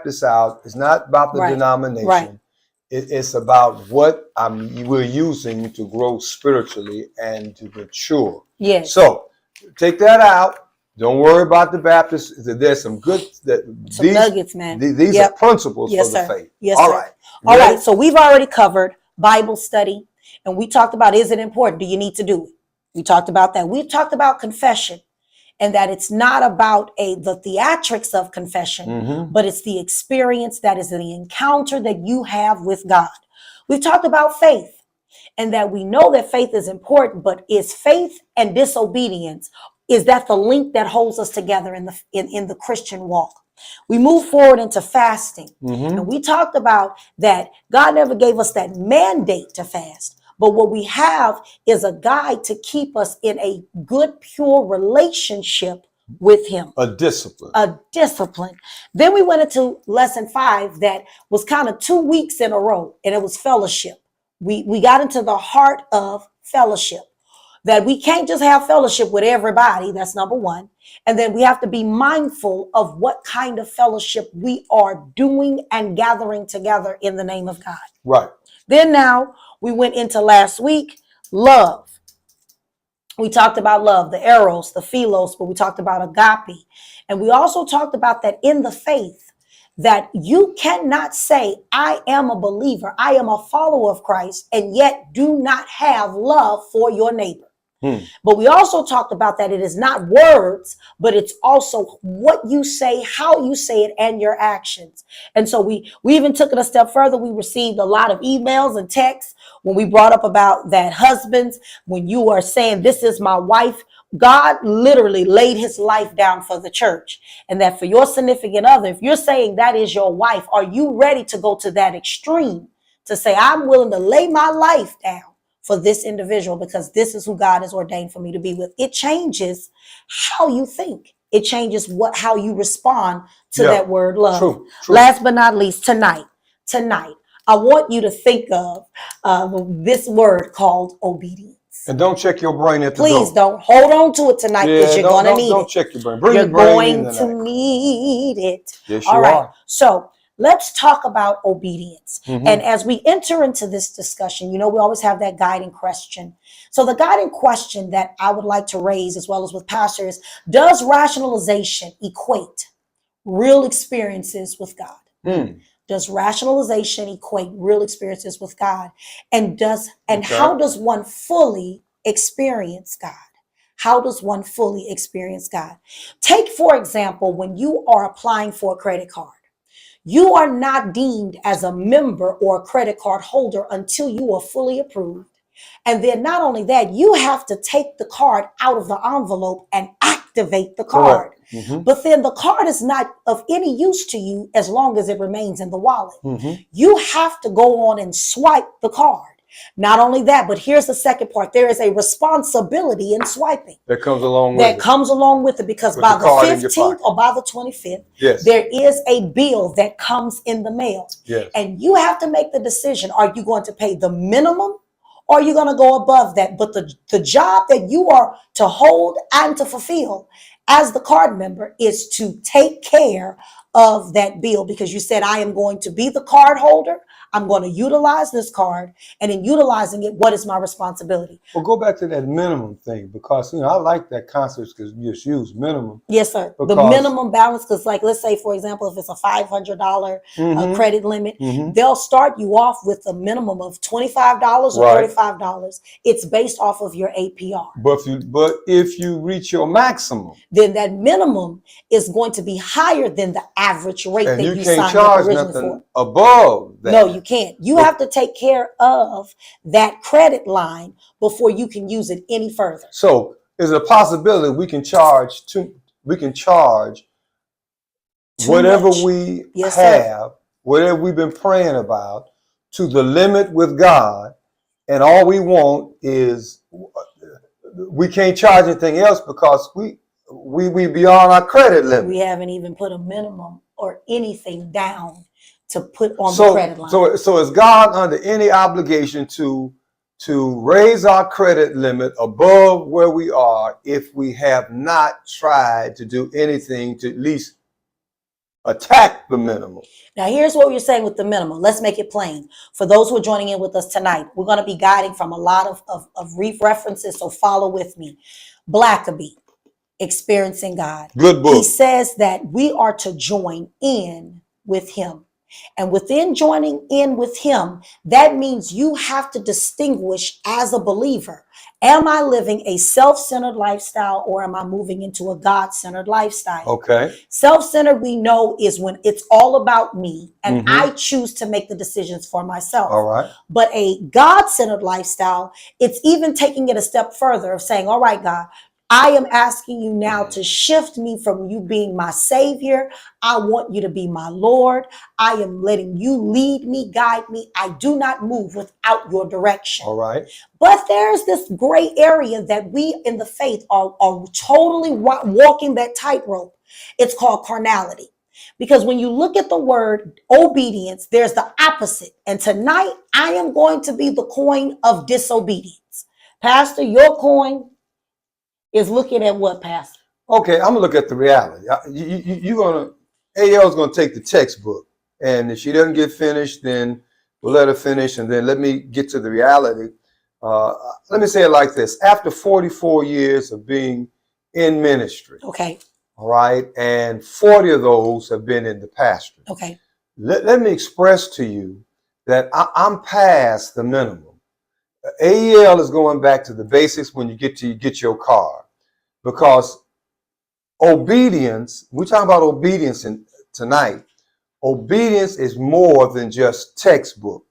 this out. It's not about the Right. denomination. Right. It's about what we're using to grow spiritually and to mature. Yes. So take that out. Don't worry about the Baptists. There's some good Some nuggets, man. These Yep. are principles Yes, for the sir. faith. Yes, All sir. right. All Ready? right. So we've already covered Bible study, and we talked about, is it important? Do you need to do it? We talked about that. We've talked about confession, and that it's not about the theatrics of confession, but it's the experience, that is the encounter that you have with God. We've talked about faith, and that we know that faith is important, but is faith and disobedience, is that the link that holds us together in the Christian walk? We move forward into fasting, and we talked about that God never gave us that mandate to fast, but what we have is a guide to keep us in a good, pure relationship with him. A discipline. A discipline. Then we went into lesson 5 that was kind of 2 weeks in a row, and it was fellowship. We got into the heart of fellowship, that we can't just have fellowship with everybody. That's number one. And then we have to be mindful of what kind of fellowship we are doing and gathering together in the name of God. Right. Then now we went into last week, love. We talked about love, the eros, the philos, but we talked about agape. And we also talked about that in the faith, that you cannot say, I am a believer, I am a follower of Christ, and yet do not have love for your neighbor. But we also talked about that it is not words, but it's also what you say, how you say it, and your actions. And so we even took it a step further. We received a lot of emails and texts when we brought up about that husbands, when you are saying, this is my wife, God literally laid his life down for the church. And that for your significant other, if you're saying that is your wife, are you ready to go to that extreme to say, I'm willing to lay my life down for this individual because this is who God has ordained for me to be with? It changes how you think. It changes how you respond to that word love. True. Last but not least, tonight, I want you to think of this word called obedience. And don't check your brain at the door. Please don't. Hold on to it tonight because you're going to need it. Don't check your brain. Bring you're your brain going to need it. Yes, All you right. are. So let's talk about obedience. And as we enter into this discussion, we always have that guiding question. So the guiding question that I would like to raise, as well as with pastors, does rationalization equate real experiences with God? Does rationalization equate real experiences with God? And how does one fully experience God? How does one fully experience God? Take, for example, when you are applying for a credit card. You are not deemed as a member or a credit card holder until you are fully approved. And then not only that, you have to take the card out of the envelope and activate the card. But then the card is not of any use to you as long as it remains in the wallet. You have to go on and swipe the card. Not only that, but here's the second part. There is a responsibility in swiping. That comes along with it. Because by the 15th or by the 25th, there is a bill that comes in the mail. And you have to make the decision. Are you going to pay the minimum? Or are you going to go above that? But the job that you are to hold and to fulfill as the card member is to take care of that bill, because you said, I am going to be the card holder. I'm going to utilize this card, and in utilizing it, what is my responsibility? Well, go back to that minimum thing, because I like that concept because you just use minimum. Yes, sir. The minimum balance, because let's say, for example, if it's a $500 credit limit, they'll start you off with a minimum of $25 or $35. It's based off of your APR. But if you reach your maximum, then that minimum is going to be higher than the average rate that you can't signed charge up originally nothing for. Above that. No, you can't. You have to take care of that credit line before you can use it any further. So is it a possibility we can charge whatever we have, whatever we've been praying about, to the limit with God, and all we want is, we can't charge anything else because we beyond our credit limit. We haven't even put a minimum or anything down to put on the credit line. So is God under any obligation to raise our credit limit above where we are if we have not tried to do anything to at least attack the minimum. Now, here's what you're saying with the minimum. Let's make it plain. For those who are joining in with us tonight, we're going to be guiding from a lot of references, so follow with me. Blackaby, Experiencing God. Good book. He says that we are to join in with him. And within joining in with him, that means you have to distinguish as a believer. Am I living a self-centered lifestyle, or am I moving into a God-centered lifestyle? Okay. Self-centered, we know, is when it's all about me and I choose to make the decisions for myself. All right. But a God-centered lifestyle, it's even taking it a step further of saying, all right, God, I am asking you now to shift me from you being my savior. I want you to be my Lord. I am letting you lead me, guide me. I do not move without your direction. All right. But there's this gray area that we in the faith are totally walking that tightrope. It's called carnality. Because when you look at the word obedience, there's the opposite. And tonight I am going to be the coin of disobedience. Pastor, your coin is looking at what, Pastor? Okay, I'm gonna look at the reality. You're gonna, AL's gonna take the textbook, and if she doesn't get finished, then we'll let her finish, and then let me get to the reality. Let me say it like this: after 44 years of being in ministry, Okay. all right, and 40 of those have been in the pastorate. Okay. Let me express to you that I'm past the minimum. AEL is going back to the basics when you get your car, because obedience, we're talking about obedience tonight. Obedience is more than just textbook.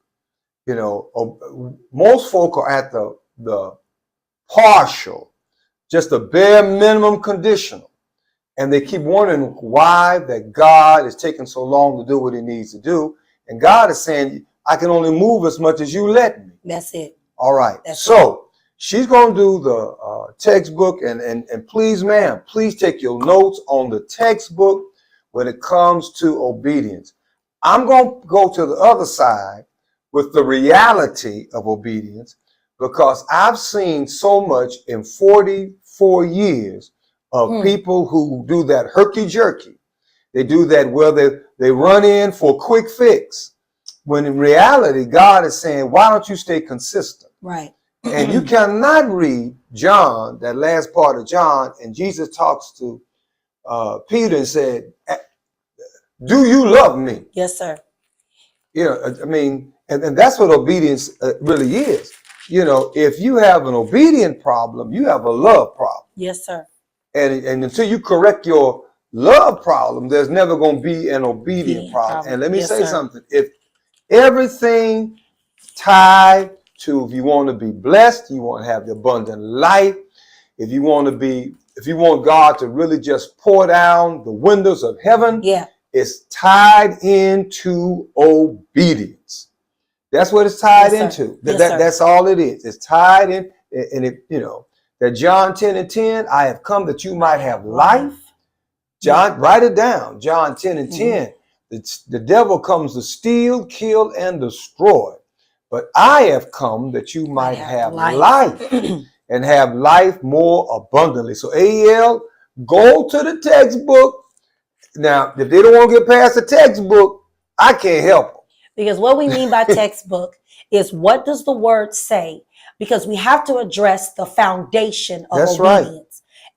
You know, most folk are at the partial, just a bare minimum conditional. And they keep wondering why that God is taking so long to do what he needs to do. And God is saying, I can only move as much as you let me. That's it. All right. That's so she's going to do the textbook. And please, ma'am, please take your notes on the textbook when it comes to obedience. I'm going to go to the other side with the reality of obedience, because I've seen so much in 44 years of people who do that herky-jerky. They do that where they run in for a quick fix, when in reality, God is saying, why don't you stay consistent? Right. And you cannot read John, that last part of John, and Jesus talks to Peter and said, do you love me? Yes, sir. You know, I mean, and that's what obedience really is. You know, if you have an obedient problem, you have a love problem. Yes, sir. And until you correct your love problem, there's never going to be an obedient problem. And let me say something. If everything tied to, if you want to be blessed, you want to have the abundant life, if you want God to really just pour down the windows of heaven, it's tied into obedience. That's what it's tied into. That's all it is. It's tied in, and it, you know, that John 10:10, I have come that you might have life. John, write it down. John 10:10. The devil comes to steal, kill, and destroy. But I have come that you might have life and have life more abundantly. So AEL, go to the textbook. Now, if they don't want to get past the textbook, I can't help them. Because what we mean by textbook is, what does the word say? Because we have to address the foundation of obedience. Right.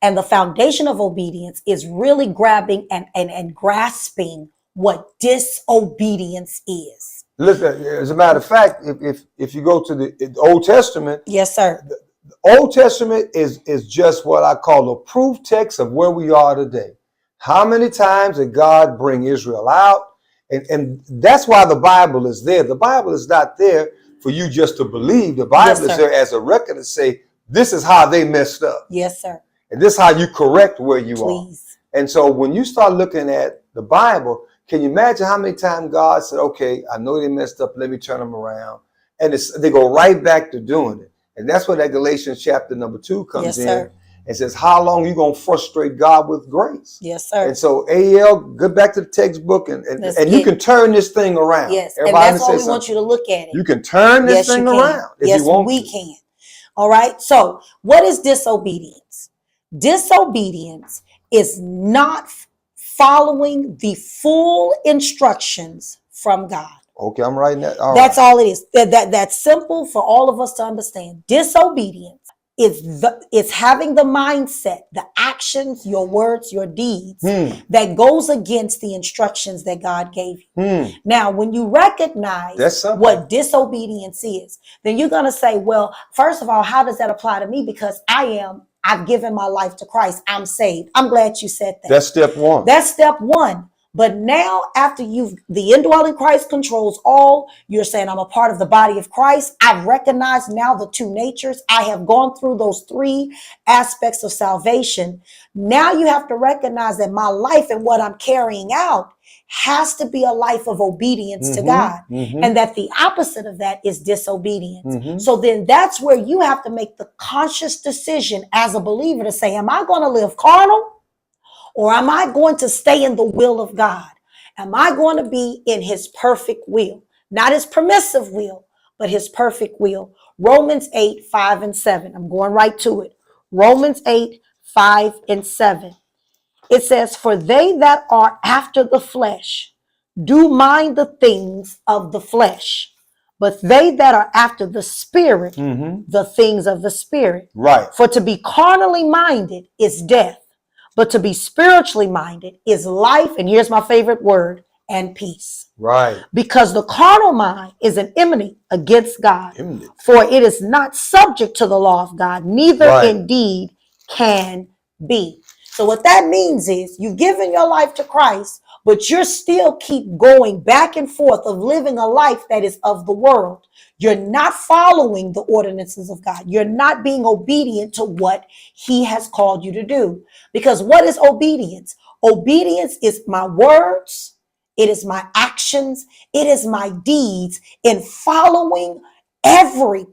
And the foundation of obedience is really grabbing and grasping what disobedience is. Listen, as a matter of fact, if you go to the Old Testament, yes, sir. The Old Testament is just what I call a proof text of where we are today. How many times did God bring Israel out? And that's why the Bible is there. The Bible is not there for you just to believe. The Bible is there as a record to say, this is how they messed up. Yes, sir. And this is how you correct where you Please. are. And so when you start looking at the Bible, can you imagine how many times God said, okay, I know they messed up, let me turn them around. And they go right back to doing it. And that's where that Galatians chapter number 2 comes in. Sir. And says, how long are you going to frustrate God with grace? Yes, sir. And so AEL, get back to the textbook and you can turn this thing around. Yes, everybody, and that's why we want you to look at it. You can turn this thing around if you want to. Yes, we can. All right. So what is disobedience? Disobedience is not following the full instructions from God. Okay, I'm writing that. That's all it is. That's simple for all of us to understand. Disobedience is having the mindset, the actions, your words, your deeds that goes against the instructions that God gave you. Now, when you recognize what disobedience is, then you're going to say, well, first of all, how does that apply to me? Because I've given my life to Christ. I'm saved. I'm glad you said that. That's step one. That's step one. But now, after the indwelling Christ controls all, you're saying I'm a part of the body of Christ. I've recognized now the two natures. I have gone through those three aspects of salvation. Now you have to recognize that my life and what I'm carrying out has to be a life of obedience to God. And that the opposite of that is disobedience. So then that's where you have to make the conscious decision as a believer to say, am I going to live carnal? Or am I going to stay in the will of God? Am I going to be in his perfect will? Not his permissive will, but his perfect will. Romans 8, 5 and 7. I'm going right to it. Romans 8, 5 and 7. It says, for they that are after the flesh do mind the things of the flesh, but they that are after the spirit, the things of the spirit. Right. For to be carnally minded is death, but to be spiritually minded is life, and here's my favorite word, and peace. Right. Because the carnal mind is an enmity against God, for it is not subject to the law of God, neither indeed can be. So what that means is you've given your life to Christ, but you're still keep going back and forth of living a life that is of the world. You're not following the ordinances of God. You're not being obedient to what he has called you to do. Because what is obedience? Obedience is my words. It is my actions. It is my deeds in following every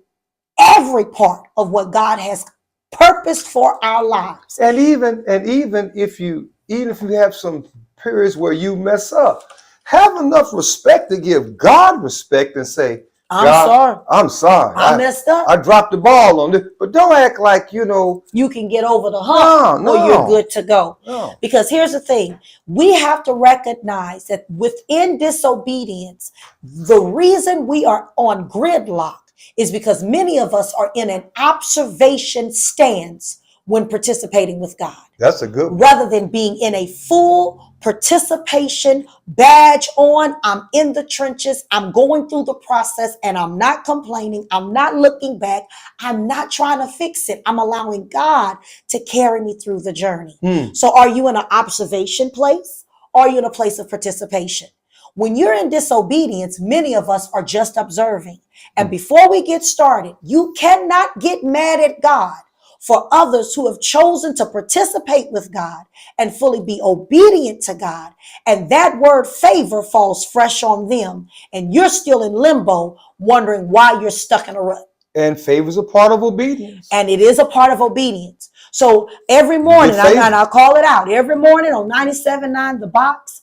part of what God has purposed for our lives. And even if you have some periods where you mess up, have enough respect to give God respect and say, I'm sorry. I messed up. I dropped the ball on this. But don't act like, you can get over the hump or you're good to go. No. Because here's the thing. We have to recognize that within disobedience, the reason we are on gridlock is because many of us are in an observation stance when participating with God. That's a good one. Rather than being in a full participation, badge on, I'm in the trenches, I'm going through the process, and I'm not complaining, I'm not looking back, I'm not trying to fix it. I'm allowing God to carry me through the journey. So are you in an observation place? Or are you in a place of participation? When you're in disobedience, many of us are just observing. And before we get started, you cannot get mad at God for others who have chosen to participate with God and fully be obedient to God. And that word favor falls fresh on them. And you're still in limbo, wondering why you're stuck in a rut. And favor is a part of obedience. And it is a part of obedience. So every morning, and I'll call it out, every morning on 97.9 The Box,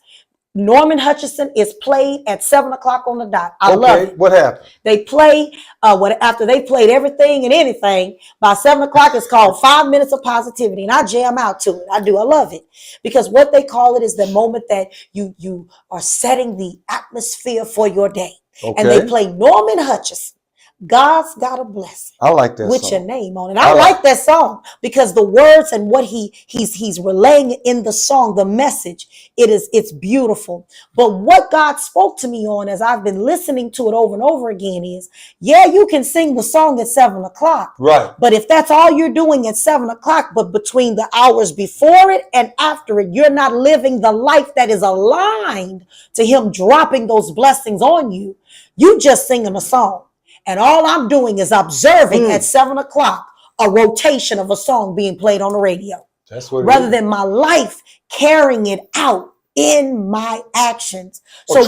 Norman Hutchinson is played at 7 o'clock on the dot. I love it. What happened? They play after they played everything and anything. By 7 o'clock, it's called 5 minutes of positivity, and I jam out to it. I love it, because what they call it is the moment that you are setting the atmosphere for your day. Okay. And they play Norman Hutchinson. God's got a blessing. I like that with song. Your name on it. I like that song because the words and what he's relaying in the song, the message, it's beautiful. But what God spoke to me on as I've been listening to it over and over again is, yeah, you can sing the song at 7 o'clock. Right. But if that's all you're doing at 7 o'clock, but between the hours before it and after it, you're not living the life that is aligned to him dropping those blessings on you, you just singing a song. And all I'm doing is observing at 7 o'clock a rotation of a song being played on the radio. That's what rather than my life carrying it out in my actions. Or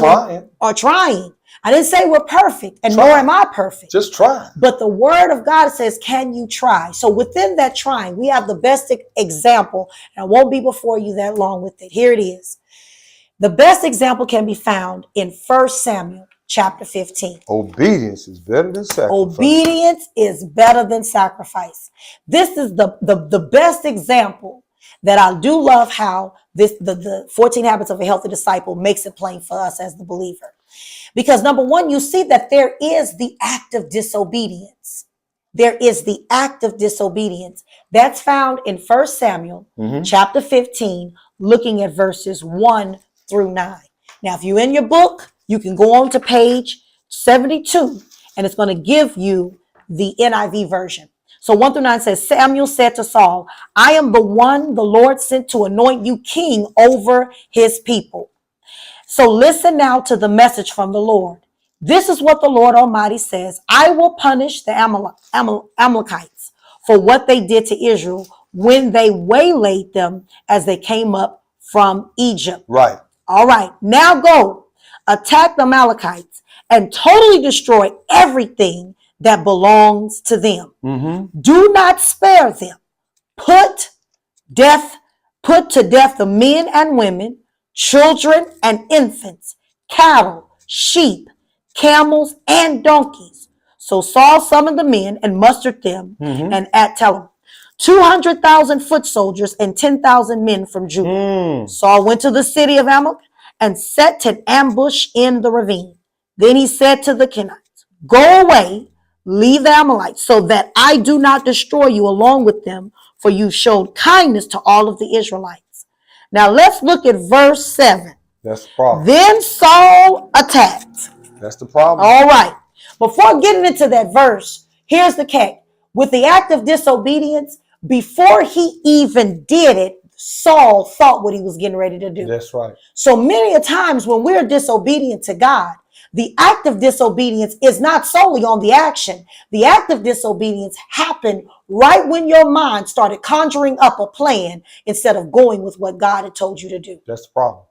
trying. I didn't say we're perfect, and nor am I perfect. Just try. But the word of God says, can you try? So within that trying, we have the best example, and I won't be before you that long with it. Here it is. The best example can be found in 1 Samuel. Chapter 15. Obedience is better than sacrifice. Obedience is better than sacrifice. This is the best example that I do love how the 14 Habits of a Healthy Disciple makes it plain for us as the believer. Because number one, you see that there is the act of disobedience. There is the act of disobedience. That's found in 1 Samuel chapter 15, looking at verses 1 through 9. Now, if you're in your book, you can go on to page 72, and it's going to give you the NIV version. So 1 through 9 says, Samuel said to Saul, I am the one the Lord sent to anoint you king over his people. So listen now to the message from the Lord. This is what the Lord Almighty says. I will punish the Amalekites for what they did to Israel when they waylaid them as they came up from Egypt. Right. All right. Now go attack the Amalekites and totally destroy everything that belongs to them. Do not spare them. Put to death the men and women, children and infants, cattle, sheep, camels, and donkeys. So Saul summoned the men and mustered them, and tell them, 200,000 foot soldiers and 10,000 men from Judah. Saul went to the city of Amalek and set an ambush in the ravine. Then he said to the Kenites, go away, leave the Amalekites, so that I do not destroy you along with them, for you showed kindness to all of the Israelites. Now let's look at verse 7. That's the problem. Then Saul attacked. That's the problem. All right. Before getting into that verse, here's the catch. With the act of disobedience, before he even did it, Saul thought what he was getting ready to do. That's right. So many a times when we're disobedient to God, the act of disobedience is not solely on the action. The act of disobedience happened right when your mind started conjuring up a plan instead of going with what God had told you to do. That's the problem.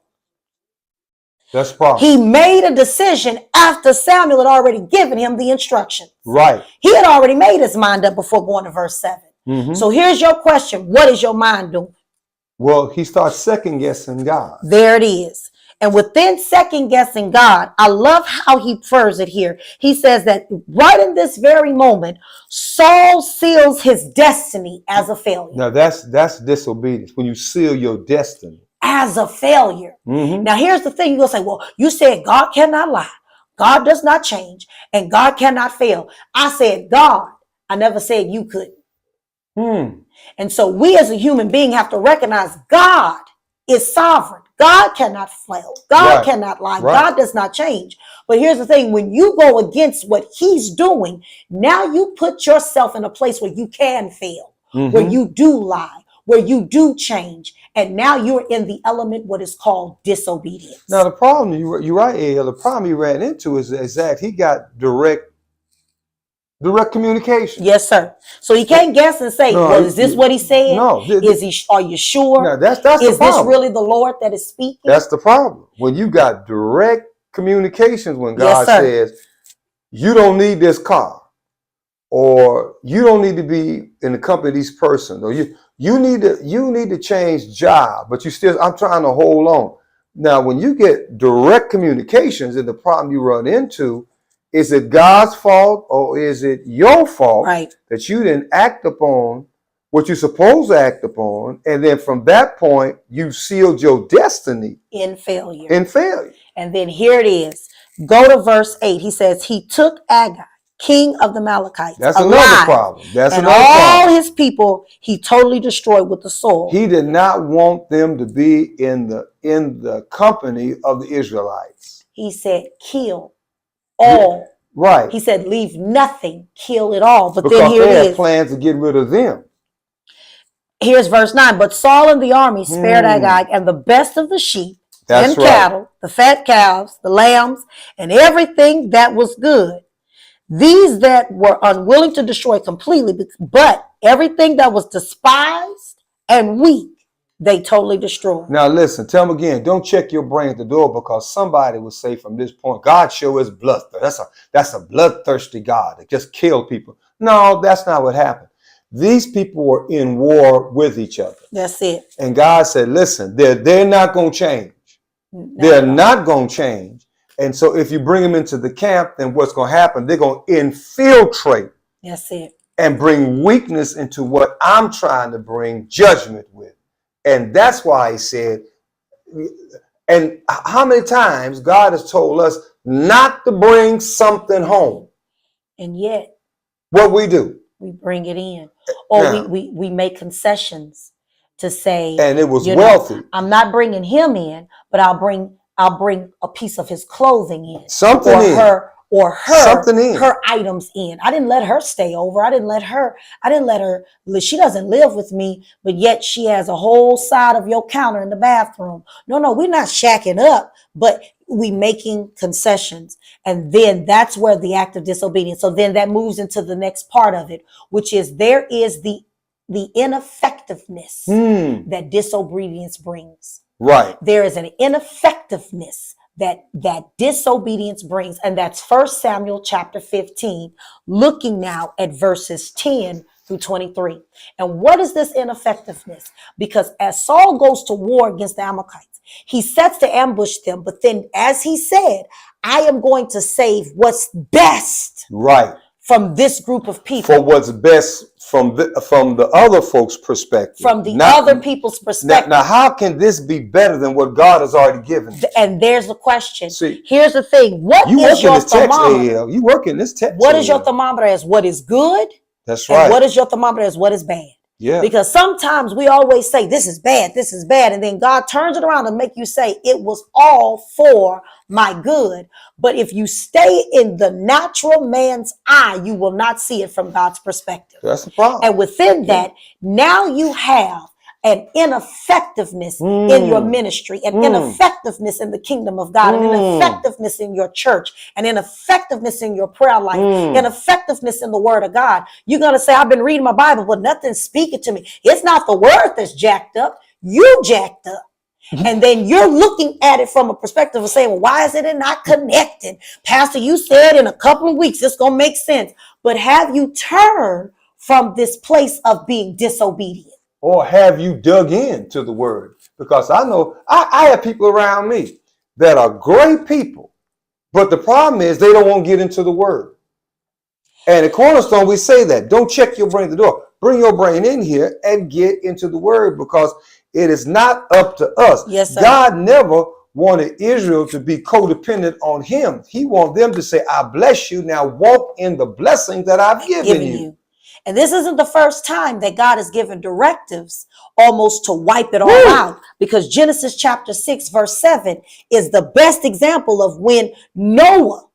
That's the problem. He made a decision after Samuel had already given him the instructions. Right. He had already made his mind up before going to verse 7. So here's your question. What is your mind doing? Well, he starts second guessing God. There it is. And within second guessing God, I love how he prefers it here. He says that right in this very moment, Saul seals his destiny as a failure. Now that's disobedience. When you seal your destiny as a failure. Now here's the thing. You're going to say, well, you said God cannot lie. God does not change and God cannot fail. I said God. I never said you couldn't. And so we as a human being have to recognize God is sovereign. God cannot fail. God cannot lie. God does not change. But here's the thing. When you go against what he's doing, now you put yourself in a place where you can fail, where you do lie, where you do change. And now you're in the element what is called disobedience. Now the problem, you're right, El, the problem he ran into is that he got direct communication. Yes, sir. So he can't guess and say, well, is this what he said? No. Are you sure? No, that's the problem. Is this really the Lord that is speaking? That's the problem. When you got direct communications, when God says, you don't need this car, or you don't need to be in the company of these persons, or you need to change job, but I'm trying to hold on. Now, when you get direct communications, and the problem you run into, is it God's fault or is it your fault that you didn't act upon what you're supposed to act upon? And then from that point, you sealed your destiny in failure. And then here it is. Go to verse 8. He says, he took Agag, king of the Amalekites. That's another problem. And all his people he totally destroyed with the sword. He did not want them to be in the company of the Israelites. He said, kill all. Right. He said, leave nothing, kill it all. But because then here they it had is. plans to get rid of them. Here's verse 9. But Saul and the army spared Agag and the best of the sheep and cattle, the fat calves, the lambs, and everything that was good. These that were unwilling to destroy completely, but everything that was despised and weak, they totally destroyed. Now listen, tell them again, don't check your brain at the door, because somebody will say from this point, God show his bloodthirst. That's a bloodthirsty God that just killed people. No, that's not what happened. These people were in war with each other. That's it. And God said, listen, they're not going to change. They're not going to change. And so if you bring them into the camp, then what's going to happen? They're going to infiltrate. That's it. And bring weakness into what I'm trying to bring judgment with. And that's why he said, And how many times God has told us not to bring something home? And yet, what we do? We bring it in. Or now, we make concessions to say, and it was you wealthy. know, I'm not bringing him in, but I'll bring a piece of his clothing in. Something or in. her items in. I didn't let her stay over. I didn't let her, she doesn't live with me, but yet she has a whole side of your counter in the bathroom. No, we're not shacking up, but we making concessions. And then that's where the act of disobedience. So then that moves into the next part of it, which is there is the ineffectiveness that disobedience brings. Right. There is an ineffectiveness that disobedience brings. And that's 1 Samuel chapter 15, looking now at verses 10 through 23. And what is this ineffectiveness? Because as Saul goes to war against the Amalekites, he sets to ambush them. But then, as he said, I am going to save what's best. Right. From this group of people. For what's best from the other folks' perspective. From the other people's perspective. Now, how can this be better than what God has already given? And there's the question. See, here's the thing. What is your thermometer? You work in this text. What is your thermometer as what is good? That's right. And what is your thermometer as what is bad? Yeah. Because sometimes we always say this is bad, and then God turns it around and make you say it was all for my good. But if you stay in the natural man's eye, you will not see it from God's perspective. That's the problem. And within that, now you have an ineffectiveness in your ministry, an ineffectiveness in the kingdom of God, an ineffectiveness in your church, an ineffectiveness in your prayer life, an ineffectiveness in the word of God. You're going to say, I've been reading my Bible, but nothing's speaking to me. It's not the word that's jacked up. You jacked up. And then you're looking at it from a perspective of saying, well, why is it not connecting? Pastor, you said in a couple of weeks, it's going to make sense. But have you turned from this place of being disobedient? Or have you dug into the word? Because I know I have people around me that are great people, but the problem is they don't want to get into the word. And at Cornerstone, we say that. Don't check your brain at the door. Bring your brain in here and get into the word, because it is not up to us. Yes, sir. God never wanted Israel to be codependent on him. He wants them to say, I bless you. Now walk in the blessing that I've given you. And this isn't the first time that God has given directives almost to wipe it all out, because Genesis chapter 6, verse 7 is the best example of when Noah,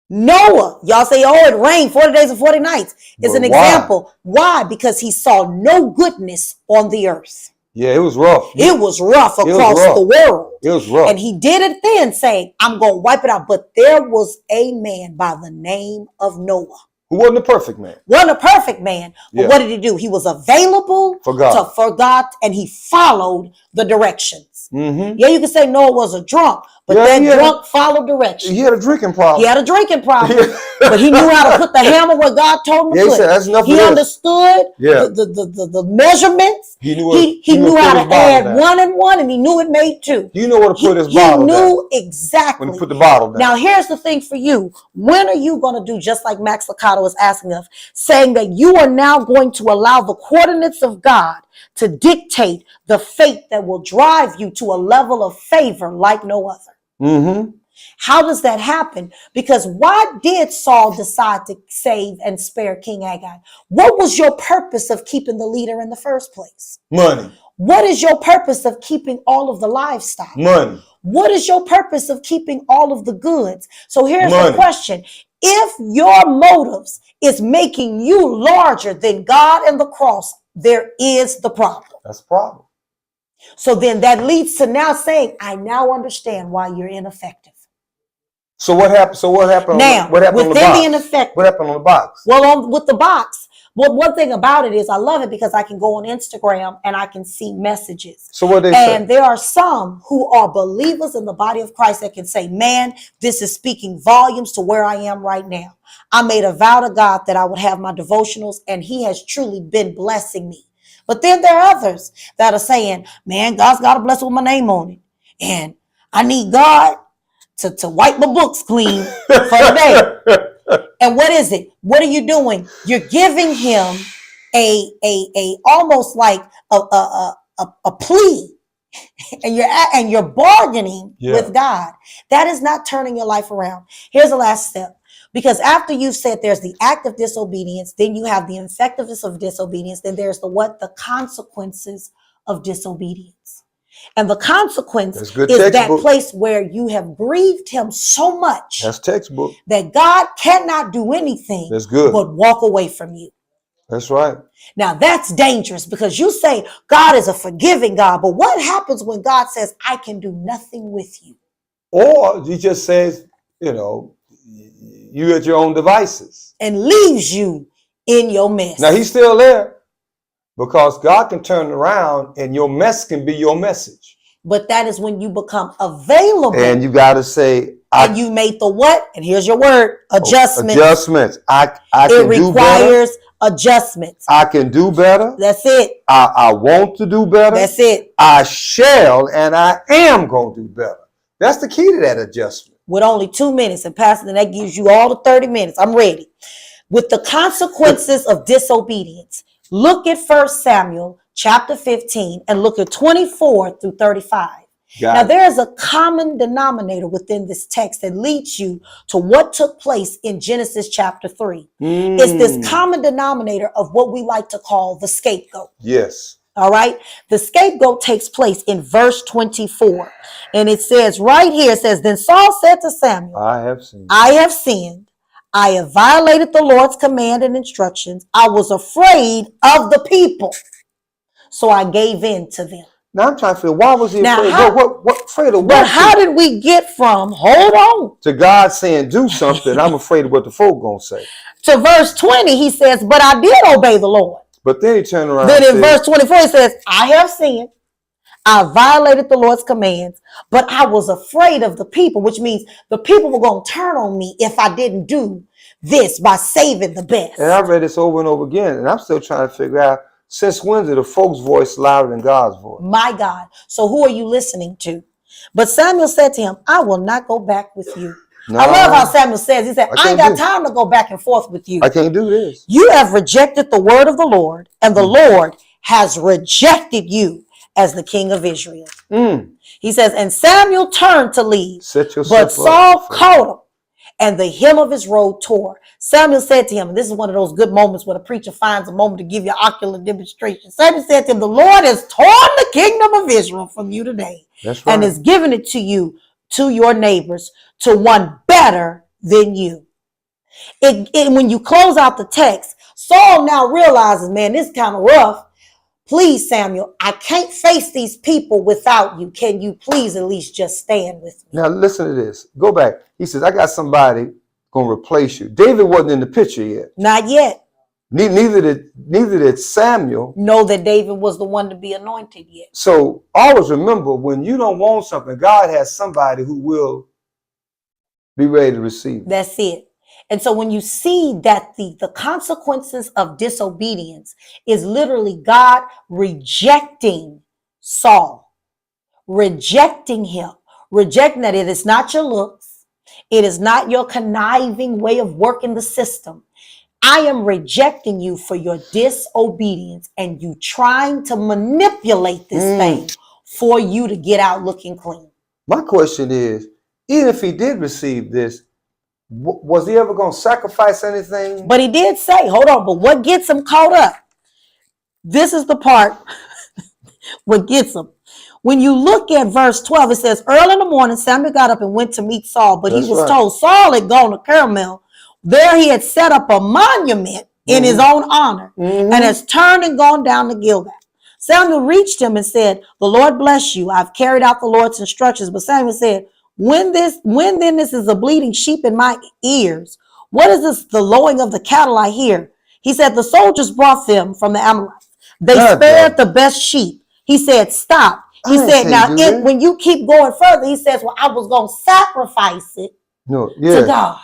y'all say, oh, it rained 40 days and 40 nights, is an example. Why? Because he saw no goodness on the earth. Yeah, it was rough. It was rough across the world. It was rough. And he did it then, saying, I'm going to wipe it out. But there was a man by the name of Noah. Who wasn't a perfect man. Wasn't a perfect man. But what did he do? He was available for God, and he followed the directions. Yeah, you can say Noah was a drunk, but drunk followed directions. He had a drinking problem. But he knew how to put the hammer where God told him to put. He said, that's enough. He understood the measurements. He knew how to add 1 and 1, and he knew it made 2. You know where to put his bottle down. He knew exactly. When he put the bottle down. Now, here's the thing for you. When are you going to do just like Max Lucado is asking of, saying that you are now going to allow the coordinates of God to dictate the fate that will drive you to a level of favor like no other? How does that happen? Because why did Saul decide to save and spare King Agag? What was your purpose of keeping the leader in the first place? Money. What is your purpose of keeping all of the livestock? Money. What is your purpose of keeping all of the goods? So here's the question. If your motives is making you larger than God and the cross, there is the problem. That's the problem. So then that leads to now saying, I now understand why you're ineffective. So what happened? Now, what happened within on the the ineffective. What happened on the box? Well, with the box. Well, one thing about it is I love it because I can go on Instagram and I can see messages. So what they say? And there are some who are believers in the body of Christ that can say, man, this is speaking volumes to where I am right now. I made a vow to God that I would have my devotionals, and he has truly been blessing me. But then there are others that are saying, man, God's got a blessing with my name on it. And I need God to wipe my books clean for the day. And what is it? What are you doing? You're giving him a almost like a plea. and you're bargaining with God, that is not turning your life around. Here's the last step. Because after you've said there's the act of disobedience, then you have the effectiveness of disobedience, then there's the consequences of disobedience. And the consequence is that place where you have grieved him so much. That's textbook. That God cannot do anything but walk away from you. That's right. Now that's dangerous because you say God is a forgiving God, but what happens when God says, I can do nothing with you? Or he just says, you at your own devices. And leaves you in your mess. Now he's still there because God can turn around and your mess can be your message. But that is when you become available. And you got to say, and you made the what? And here's your word, adjustments. Adjustments. I can do better. It requires adjustments. I can do better. That's it. I want to do better. That's it. I shall and I am going to do better. That's the key to that adjustment. With only 2 minutes, and Pastor, then that gives you all the 30 minutes. I'm ready. With the consequences of disobedience, look at 1 Samuel chapter 15 and look at 24 through 35. Now, there is a common denominator within this text that leads you to what took place in Genesis chapter 3. It's this common denominator of what we like to call the scapegoat. Yes. All right. The scapegoat takes place in verse 24. And it says right here, it says, then Saul said to Samuel, I have sinned. I have violated the Lord's command and instructions. I was afraid of the people, so I gave in to them. Now I'm trying to figure, why was he afraid? What afraid of what? But how did we get from, hold on, to God saying do something, I'm afraid of what the folk gonna say? To verse 20, he says, but I did obey the Lord. But then he turned around. Then in verse 24, he says, I have sinned. I violated the Lord's commands, but I was afraid of the people, which means the people were going to turn on me if I didn't do this by saving the best. And I read this over and over again, and I'm still trying to figure out, since when did a folks' voice louder than God's voice? My God. So who are you listening to? But Samuel said to him, I will not go back with you. No, I love how Samuel says, he said, I ain't got time to go back and forth with you. I can't do this. You have rejected the word of the Lord, and the Lord has rejected you as the king of Israel. He says, and Samuel turned to leave, but Saul caught him, and the hem of his robe tore. Samuel said to him, and this is one of those good moments where the preacher finds a moment to give you ocular demonstration. Samuel said to him, the Lord has torn the kingdom of Israel from you today. That's right. And has given it to you, to your neighbors, to one better than you. When you close out the text, Saul now realizes, man, this is kind of rough. Please, Samuel, I can't face these people without you. Can you please at least just stand with me? Now listen to this. Go back. He says, I got somebody going to replace you. David wasn't in the picture yet. Not yet. Neither did Samuel know that David was the one to be anointed yet. So always remember, when you don't want something, God has somebody who will be ready to receive it. That's it. And so when you see that the consequences of disobedience is literally God rejecting Saul, rejecting him, rejecting that it is not your looks, it is not your conniving way of working the system. I am rejecting you for your disobedience and you trying to manipulate this thing for you to get out looking clean. My question is, even if he did receive this, was he ever going to sacrifice anything? But he did say, hold on, but what gets him caught up? This is the part what gets him. When you look at verse 12, it says, early in the morning, Samuel got up and went to meet Saul, but he was told Saul had gone to Carmel. There he had set up a monument in his own honor and has turned and gone down to Gilgal. Samuel reached him and said, the Lord bless you. I've carried out the Lord's instructions. But Samuel said, when then this is a bleating sheep in my ears? What is this, the lowing of the cattle I hear? He said, the soldiers brought them from the Amorites. They spared the best sheep. He said, stop. He said, now when you keep going further, he says, well, I was going to sacrifice it to God.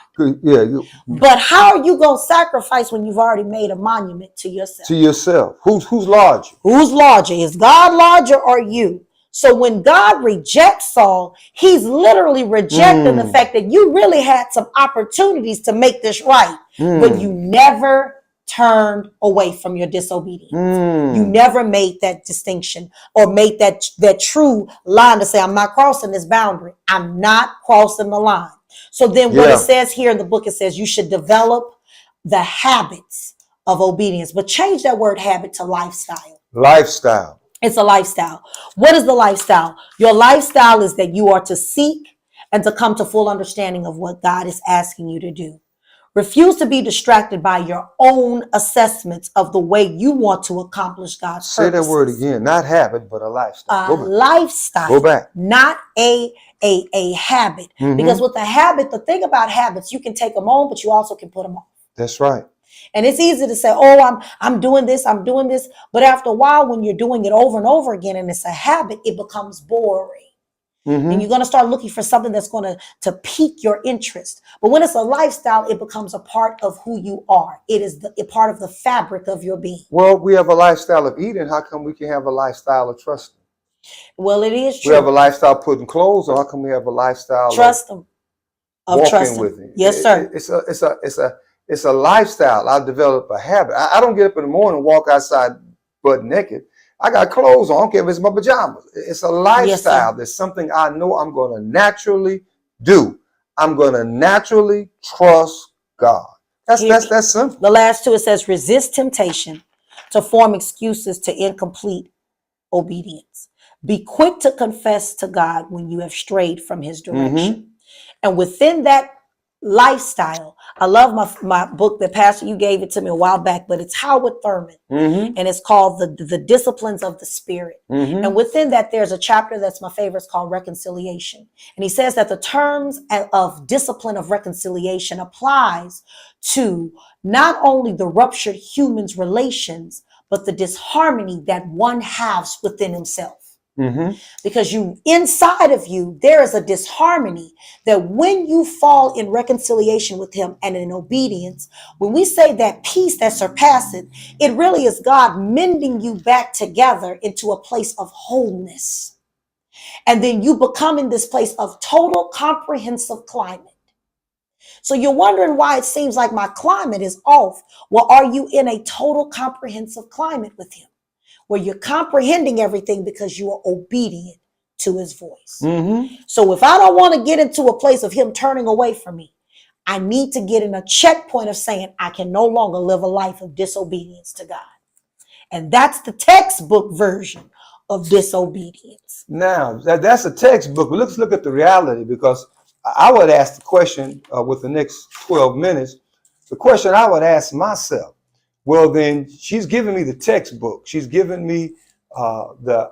But how are you going to sacrifice when you've already made a monument to yourself? To yourself. Who's larger? Who's larger? Is God larger or you? So when God rejects Saul, he's literally rejecting the fact that you really had some opportunities to make this right, but you never turned away from your disobedience. Mm. You never made that distinction or made that true line to say, I'm not crossing this boundary. I'm not crossing the line. So then what it says here in the book, it says you should develop the habits of obedience, but change that word habit to lifestyle. Lifestyle. It's a lifestyle. What is the lifestyle? Your lifestyle is that you are to seek and to come to full understanding of what God is asking you to do. Refuse to be distracted by your own assessments of the way you want to accomplish God's purposes. Say that word again. Not habit, but a lifestyle. A lifestyle. Go back. Not a habit. Mm-hmm. Because with a habit, the thing about habits, you can take them on, but you also can put them off. That's right. And it's easy to say, oh, I'm doing this. But after a while, when you're doing it over and over again, and it's a habit, it becomes boring. Mm-hmm. And you're going to start looking for something that's going to pique your interest. But when it's a lifestyle, it becomes a part of who you are. It is a part of the fabric of your being. Well, we have a lifestyle of eating. How come we can have a lifestyle of trusting? Well, it is true. We have a lifestyle of putting clothes on. How come we have a lifestyle of walking trusting with Him? Yes, sir. It's a lifestyle. I develop a habit. I don't get up in the morning and walk outside butt naked. I got clothes on. I don't care if it's my pajamas. It's a lifestyle. There's something I know I'm going to naturally do. I'm going to naturally trust God. That's simple. The last two, it says resist temptation to form excuses to incomplete obedience. Be quick to confess to God when you have strayed from His direction. Mm-hmm. And within that lifestyle, I love my book that Pastor, you gave it to me a while back, but it's Howard Thurman. Mm-hmm. And it's called the Disciplines of the Spirit. Mm-hmm. And within that, there's a chapter that's my favorite. It's called Reconciliation. And he says that the terms of discipline of reconciliation applies to not only the ruptured human's relations, but the disharmony that one has within himself. Mm-hmm. Because inside of you, there is a disharmony that when you fall in reconciliation with Him and in obedience, when we say that peace that surpasses, it really is God mending you back together into a place of wholeness. And then you become in this place of total comprehensive climate. So you're wondering why it seems like my climate is off. Well, are you in a total comprehensive climate with Him, where you're comprehending everything because you are obedient to His voice? Mm-hmm. So if I don't want to get into a place of Him turning away from me, I need to get in a checkpoint of saying I can no longer live a life of disobedience to God. And that's the textbook version of disobedience. Now, that's a textbook, but let's look at the reality, because I would ask the question with the next 12 minutes, the question I would ask myself, well, then she's giving me the textbook. She's giving me the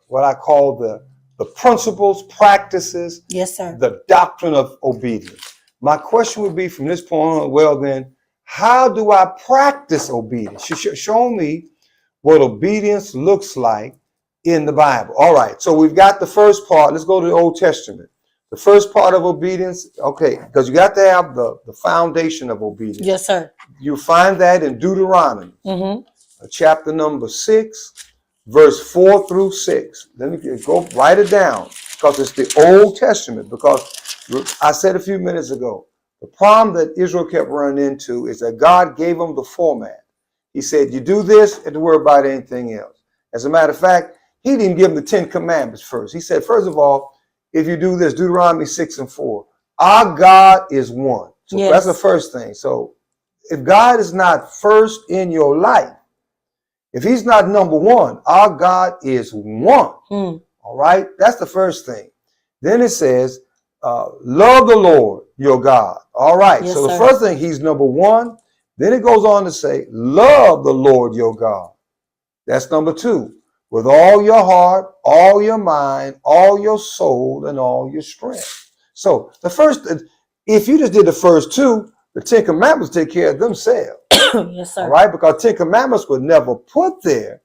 what I call the principles, practices, yes, sir, the doctrine of obedience. My question would be from this point on, well, then, how do I practice obedience? Show me what obedience looks like in the Bible. All right, so we've got the first part. Let's go to the Old Testament. The first part of obedience, okay, because you got to have the foundation of obedience. Yes, sir. You find that in Deuteronomy, chapter number 6, verse 4 through 6. Let me go write it down, because it's the Old Testament. Because I said a few minutes ago, the problem that Israel kept running into is that God gave them the format. He said, you do this and don't worry about anything else. As a matter of fact, He didn't give them the 10 Commandments first. He said, first of all, if you do this, Deuteronomy 6 and 4, our God is one. So that's the first thing. So if God is not first in your life, if He's not number one, our God is one. All right. That's the first thing. Then it says, love the Lord your God. All right. Yes, so the sir. first thing, He's number one. Then it goes on to say, love the Lord your God. That's number 2. With all your heart, all your mind, all your soul, and all your strength. So the first, if you just did the first 2, the 10 Commandments take care of themselves. Yes, sir. All right, because 10 Commandments were never put there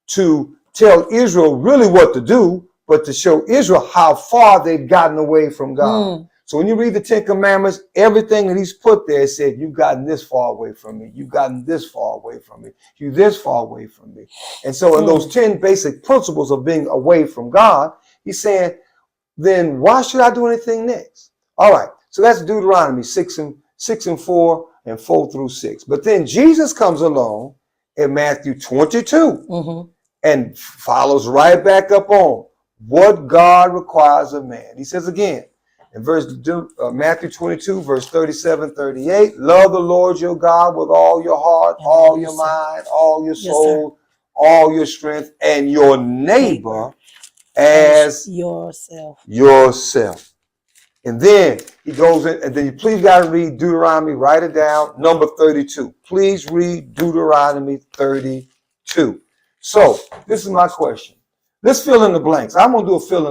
to tell Israel really what to do, but to show Israel how far they've gotten away from God. So when you read the 10 Commandments, everything that He's put there said, you've gotten this far away from me. You've gotten this far away from me. You're this far away from me. And so in those 10 basic principles of being away from God, He's saying, then why should I do anything next? All right. So that's Deuteronomy 6 and 4, and 4 through 6. But then Jesus comes along in Matthew 22 and follows right back up on what God requires of man. He says again, in Matthew 22, verse 37, 38, love the Lord your God with all your heart, all your mind, all your soul, all your strength, and your neighbor as yourself. And then he goes in, and then you please got to read Deuteronomy, write it down, number 32. Please read Deuteronomy 32. So this is my question. Let's fill in the blanks. I'm going to do a fill in